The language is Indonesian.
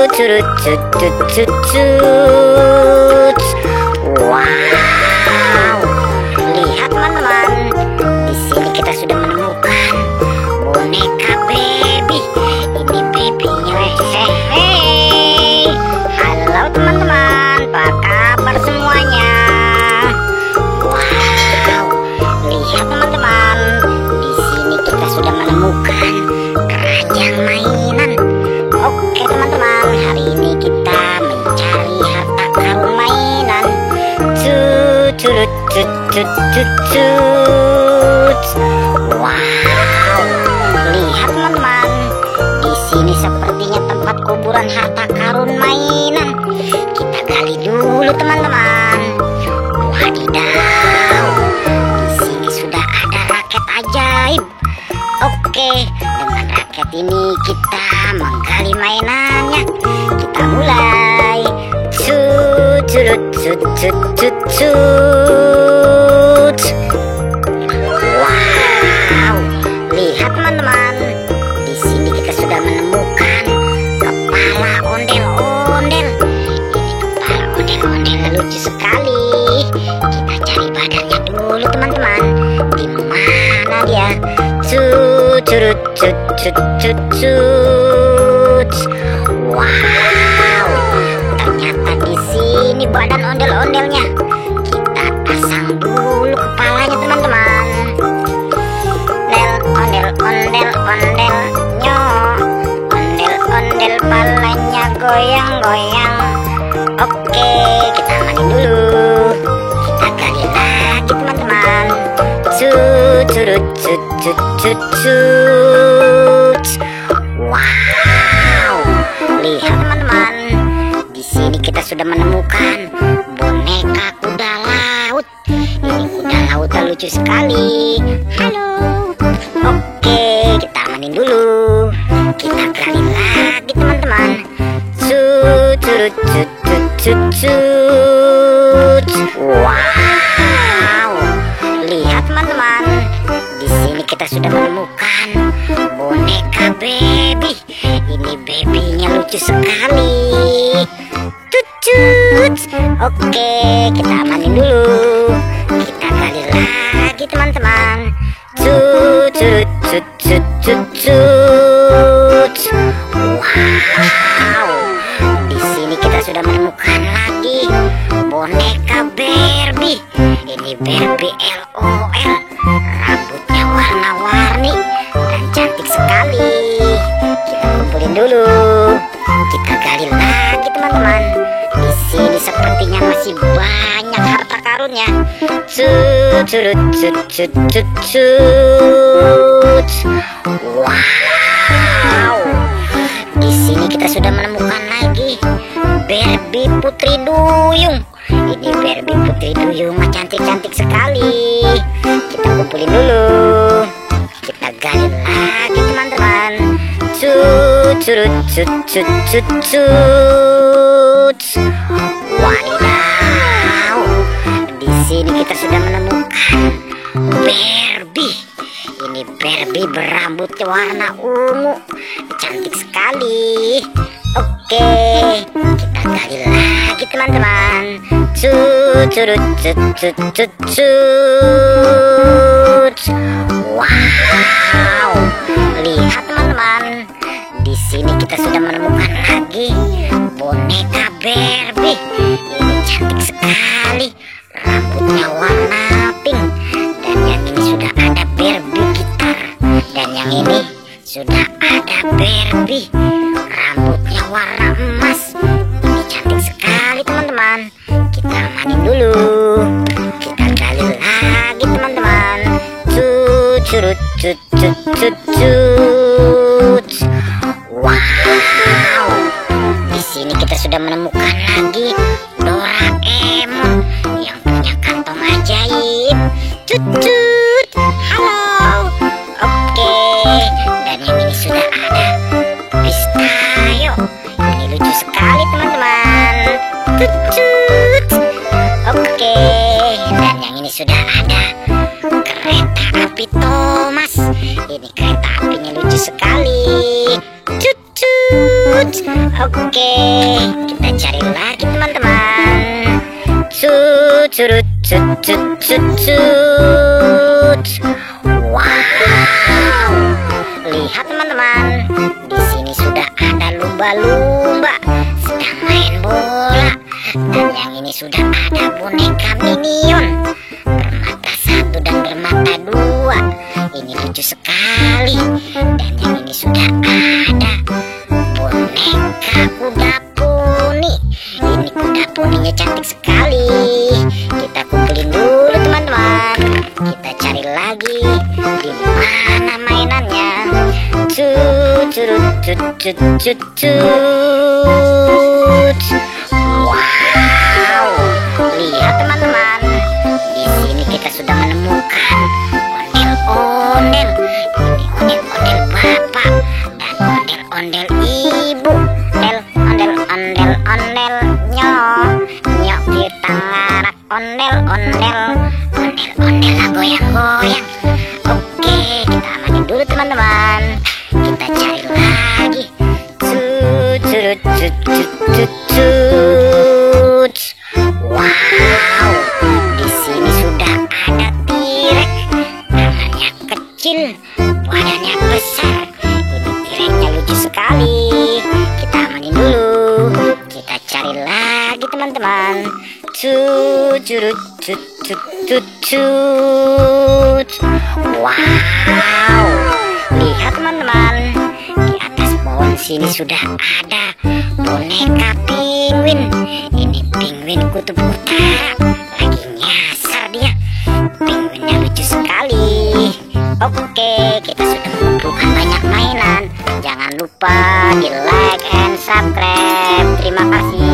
curut cut cut cut cut. Wow, lihat teman-teman, di sini kita sudah menemukan boneka baby. Ini babynya. Hehehe. Halo teman-teman, apa kabar semuanya? Wow, lihat teman-teman, di sini kita sudah menemukan keranjang mainan. Oke teman-teman, hari ini kita mencari harta karun mainan. Curut cut cut cut cut. Wow, lihat teman-teman, di sini sepertinya tempat kuburan harta karun mainan. Kita gali dulu teman-teman. Wadidaw, di sini sudah ada raket ajaib. Oke, dengan raket ini kita menggali mainannya. Kita mulai. Curut cut cut cut cut. Wow, lihat teman-teman, di sini kita sudah menemukan kepala ondel-ondel. Ini kepala ondel-ondel lucu sekali. Kita cari badannya dulu teman-teman. Di mana dia? Curut cut cut cut cut. Wow, ternyata di sini badan ondel-ondelnya. Kita pasang dulu kepalanya teman-teman. Ondel-ondel ondel palanya goyang-goyang. Oke, kita amanin dulu. Kita gali lagi teman-teman. Curut cut cut cut cut. Wow, lihat teman-teman, di sini kita sudah menemukan boneka kuda laut. Ini kuda laut lucu sekali. Halo. Oke, kita amanin dulu. Kita gali lagi teman-teman. Curut cut cut cut cut. Wow, lihat teman-teman, di sini kita sudah menemukan boneka baby. Ini babynya lucu sekali. Cut. Oke, kita amanin dulu. Kita gali lagi teman-teman. Curut cut cut cut cut. Wow, di sini kita sudah menemukan lagi boneka Barbie. Ini Barbie LOL, rambutnya warna-warni dan cantik sekali. Kita kumpulin dulu. Kita gali lagi teman-teman. Di sini sepertinya masih banyak harta karunnya. Curut cut cut cut cut. Wow, di sini kita sudah menemukan lagi Barbie Putri Duyung. Ini Barbie Putri Duyung cantik-cantik sekali. Kita kumpulin dulu. Kita gali lagi teman-teman. Curut cut cut cut cut. Wadidaw, di sini kita sudah menemukan Barbie. Ini Barbie berambut warna ungu, cantik sekali. Oke, kita gali lagi teman-teman. Curut cut cut cut cut. Wow, lihat teman-teman, di sini kita sudah menemukan lagi boneka Barbie. Ini cantik sekali, rambutnya warna pink. Dan yang ini sudah ada Barbie gitar. Dan yang ini sudah ada Barbie rambutnya warna emas. Ini cantik sekali teman-teman. Kita amanin dulu. Kita gali lagi teman-teman. Curut cut cut cut cut. Wow, di sini kita sudah menemukan lagi Doraemon yang punya kantong ajaib. Cut. Halo. Oke, dan yang ini sudah ada Pistayo. Ini lucu sekali teman-teman. Cut. Oke, dan yang ini sudah ada kereta api Thomas. Ini kereta apinya lucu sekali. Cut. Oke, kita cari lagi teman-teman. Curut cut cut cut cut. Wow, lihat teman-teman, di sini sudah ada lumba-lumba sedang main bola, dan yang ini sudah ada boneka minion bermata satu dan bermata dua. Ini lucu sekali. Dan yang ini sudah ada boneka kuda poni. Ini kuda poninya cantik sekali. Kita kumpulin dulu teman-teman. Kita cari lagi di mana mainannya. Curut cut cut cut cut. Wow, lihat teman-teman, di sini kita sudah menemukan ondel-ondel. Ini ondel-ondel bapak dan ondel-ondel ibu. Ondel-ondel nyok kita ngarak ondel-ondel. Ondel-ondel lah goyang-goyang. Oke, kita amanin dulu teman-teman. Kita cari lagi. Curut cut cut cut cut. Wow, di sini sudah ada T-Rex. Tangannya kecil, badannya besar. Ini T-Rexnya lucu sekali. Kita amanin dulu. Kita cari lagi teman-teman. Curut cut cut cut cut. Wow, lihat teman-teman, di atas pohon sini sudah ada boneka penguin. Ini penguin kutub utara, lagi nyasar dia. Penguinnya lucu sekali. Oke, kita sudah mengumpulkan banyak mainan. Jangan lupa di like and subscribe. Terima kasih.